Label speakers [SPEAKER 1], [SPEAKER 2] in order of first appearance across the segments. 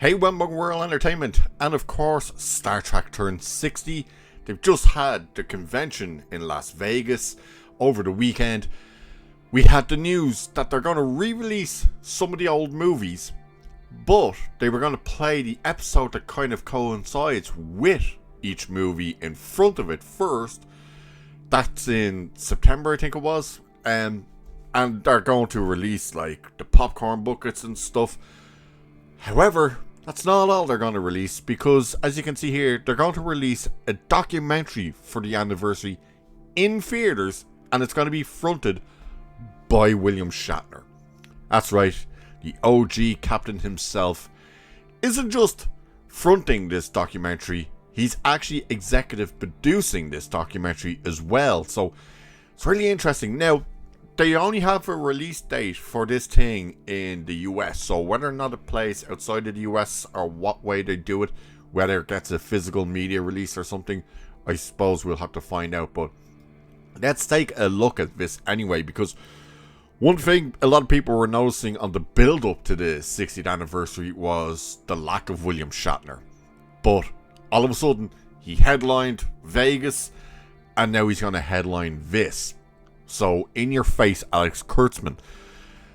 [SPEAKER 1] Hey, Wembley World Entertainment, and of course, Star Trek turned 60. They've just had the convention in Las Vegas over the weekend. We had the news that they're going to re-release some of the old movies, but they were going to play the episode that kind of coincides with each movie in front of it first. That's in September, I think it was. And they're going to release like the popcorn buckets and stuff. However, that's not all they're going to release, because as you can see here, they're going to release a documentary for the anniversary in theaters, and it's going to be fronted by William Shatner. That's right, the OG captain himself isn't just fronting this documentary, he's actually executive producing this documentary as well. So it's really interesting. Now, they only have a release date for this thing in the US, so whether or not it plays outside of the US or what way they do it, whether it gets a physical media release or something, I suppose we'll have to find out. But let's take a look at this anyway, because one thing a lot of people were noticing on the build up to the 60th anniversary was the lack of William Shatner. But all of a sudden, he headlined Vegas, and now he's going to headline this. So, in your face, Alex Kurtzman.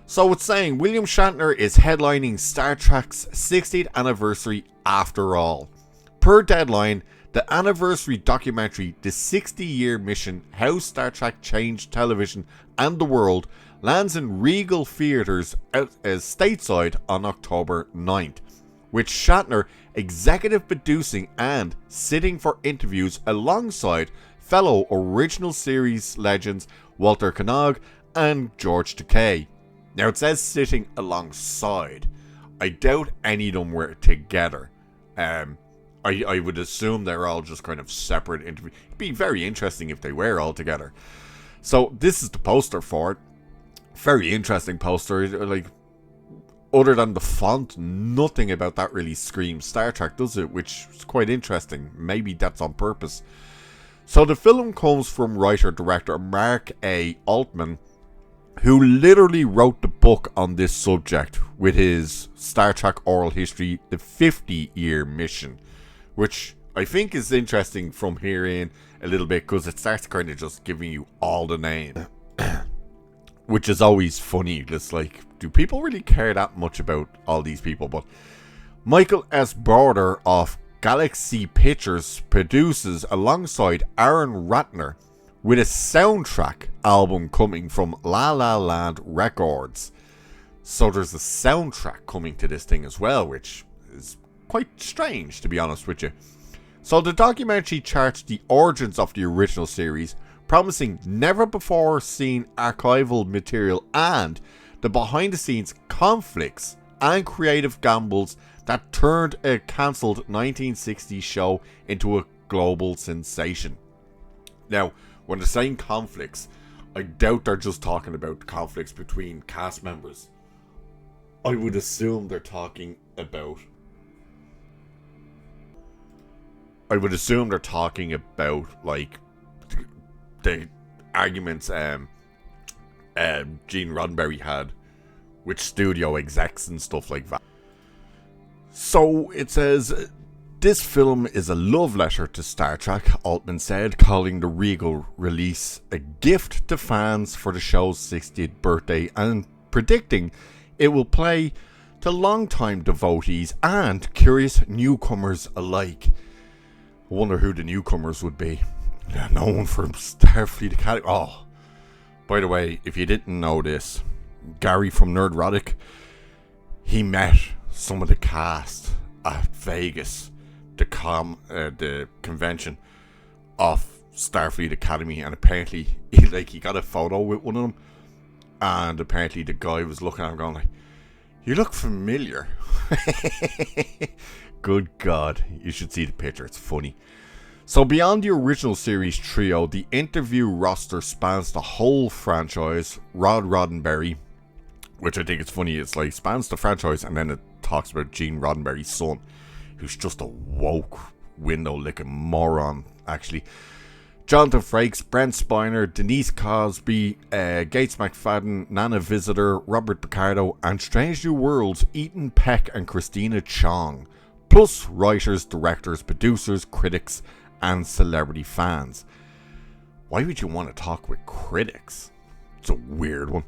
[SPEAKER 1] So, it's saying William Shatner is headlining Star Trek's 60th anniversary after all. Per Deadline, the anniversary documentary, The 60-Year Mission, How Star Trek Changed Television and the World, lands in Regal Theatres stateside on October 9th, with Shatner executive producing and sitting for interviews alongside fellow original series legends Walter Koenig and George Takei. Now, it says sitting alongside. I doubt any of them were together. I would assume they're all just kind of separate interviews. It'd be very interesting if they were all together. So this is the poster for it. Very interesting poster. Like, other than the font, nothing about that really screams Star Trek, does it? Which is quite interesting. Maybe that's on purpose. So the film comes from writer-director Mark A. Altman, who literally wrote the book on this subject with his Star Trek oral history, The 50-Year Mission, which I think is interesting from here in a little bit, because it starts kind of just giving you all the names, which is always funny. It's like, do people really care that much about all these people? But Michael S. Border of Galaxy Pictures produces alongside Aaron Ratner, with a soundtrack album coming from La La Land Records. So there's a soundtrack coming to this thing as well, which is quite strange, to be honest with you. So the documentary charts the origins of the original series, promising never before seen archival material and the behind the scenes conflicts and creative gambles that turned a cancelled 1960s show into a global sensation. Now, when they're saying conflicts, I doubt they're just talking about conflicts between cast members. I would assume they're talking about like the arguments Gene Roddenberry had with studio execs and stuff like that. So it says, this film is a love letter to Star Trek, Altman said, calling the Regal release a gift to fans for the show's 60th birthday and predicting it will play to longtime devotees and curious newcomers alike. I wonder who the newcomers would be. No one from Starfleet Academy. Oh, by the way, if you didn't know this, Gary from Nerdrotic, he met some of the cast at Vegas, the convention of Starfleet Academy, and apparently he got a photo with one of them, and apparently the guy was looking at him going like, "You look familiar." Good God, you should see the picture, it's funny. So beyond the original series trio, the interview roster spans the whole franchise. Rod Roddenberry, which I think is funny, it's like spans the franchise, and then it talks about Gene Roddenberry's son, who's just a woke window-licking moron, actually. Jonathan Frakes, Brent Spiner, Denise Cosby, Gates McFadden, Nana Visitor, Robert Picardo, and Strange New Worlds, Ethan Peck and Christina Chong. Plus writers, directors, producers, critics, and celebrity fans. Why would you want to talk with critics? It's a weird one.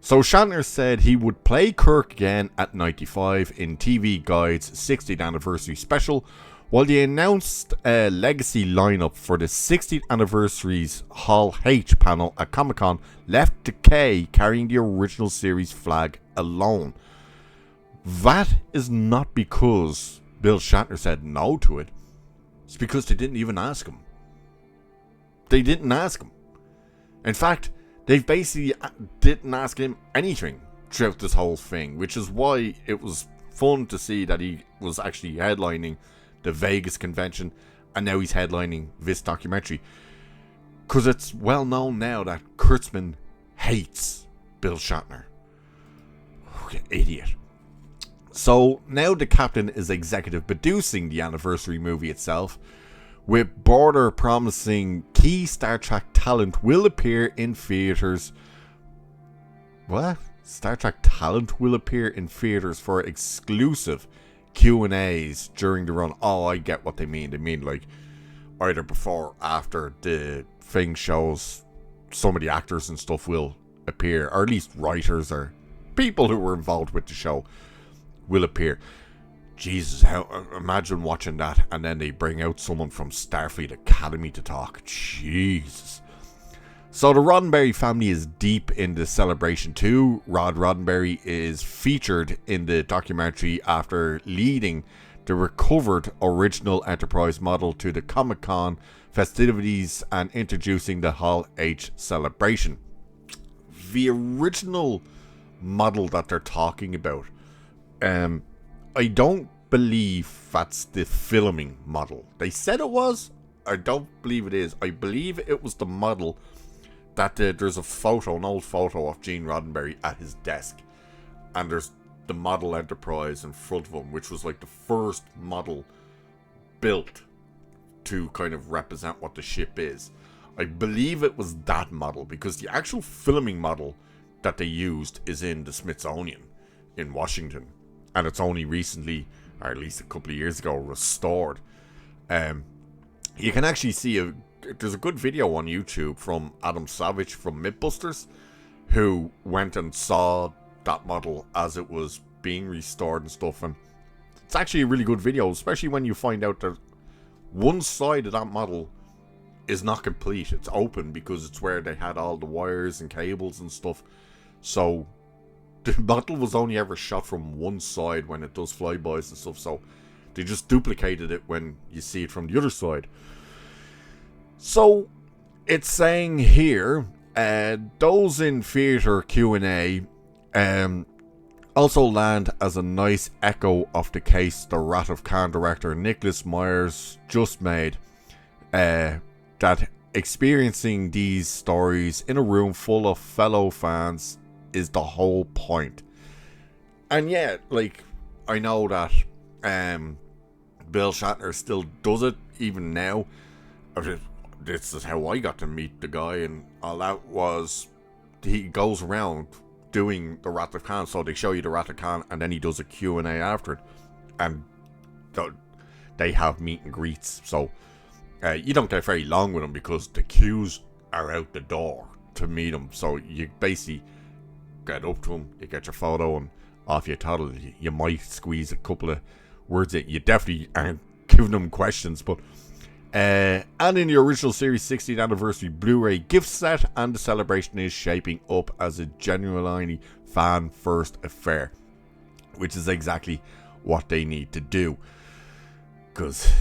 [SPEAKER 1] So Shatner said he would play Kirk again at 95 in TV Guide's 60th anniversary special, while the announced legacy lineup for the 60th anniversary's Hall H panel at Comic-Con left Decay carrying the original series flag alone. That is not because Bill Shatner said no to it. It's because they didn't even ask him. They didn't ask him. In fact, they basically didn't ask him anything throughout this whole thing, which is why it was fun to see that he was actually headlining the Vegas convention, and now he's headlining this documentary. Because it's well known now that Kurtzman hates Bill Shatner. Idiot. So now the captain is executive producing the anniversary movie itself, with Border promising key Star Trek talent will appear in theaters. What? Star Trek talent will appear in theaters for exclusive Q&As during the run. Oh, I get what they mean. They mean like either before or after the thing shows, some of the actors and stuff will appear, or at least writers or people who were involved with the show will appear. Jesus, imagine watching that and then they bring out someone from Starfleet Academy to talk. Jesus. So the Roddenberry family is deep in the celebration too. Rod Roddenberry is featured in the documentary after leading the recovered original Enterprise model to the Comic-Con festivities and introducing the Hall H celebration. The original model that they're talking about, I don't believe that's the filming model. They said it was. I don't believe it is. I believe it was the model that there's a photo, an old photo of Gene Roddenberry at his desk, and there's the model Enterprise in front of him, which was like the first model built to kind of represent what the ship is. I believe it was that model, because the actual filming model that they used is in the Smithsonian in Washington, and it's only recently, or at least a couple of years ago, restored. You can actually see there's a good video on YouTube from Adam Savage from Mythbusters, who went and saw that model as it was being restored and stuff, and it's actually a really good video, especially when you find out that one side of that model is not complete. It's open because it's where they had all the wires and cables and stuff. So the model was only ever shot from one side when it does flybys and stuff, so they just duplicated it when you see it from the other side. So it's saying here, those in theatre Q&A also land as a nice echo of the case the Wrath of Khan director Nicholas Myers just made, that experiencing these stories in a room full of fellow fans is the whole point. And yeah, like, I know that Bill Shatner still does it even now. This is how I got to meet the guy, and all that was, he goes around doing the Wrath of Khan, so they show you the Wrath of Khan and then he does a Q&A after it, and they have meet and greets. So you don't get very long with him because the queues are out the door to meet him, so you basically get up to him, you get your photo, and off you toddle. You might squeeze a couple of words in. You definitely aren't giving them questions, but and in the original series 60th anniversary Blu-ray gift set, and the celebration is shaping up as a genuinely fan first affair, which is exactly what they need to do, because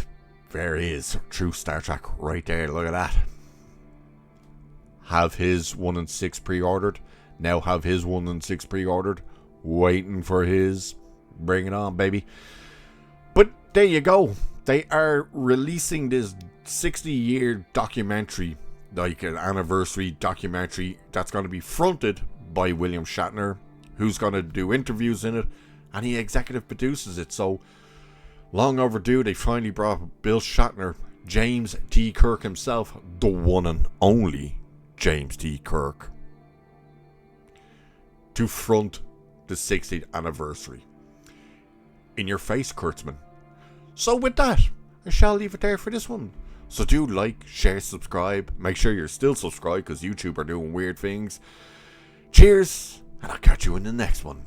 [SPEAKER 1] there is true Star Trek right there. Look at that. Have his 1 and 6 pre-ordered. Now have his 1 and 6 pre-ordered. Waiting for his. Bring it on, baby. But there you go. They are releasing this 60-year documentary, like an anniversary documentary, that's going to be fronted by William Shatner, who's going to do interviews in it, and he executive produces it. So long overdue. They finally brought Bill Shatner James T. Kirk himself, the one and only James T. Kirk, to front the 60th anniversary. In your face, Kurtzman. So with that, I shall leave it there for this one. So do like, share, subscribe. Make sure you're still subscribed because YouTube are doing weird things. Cheers, and I'll catch you in the next one.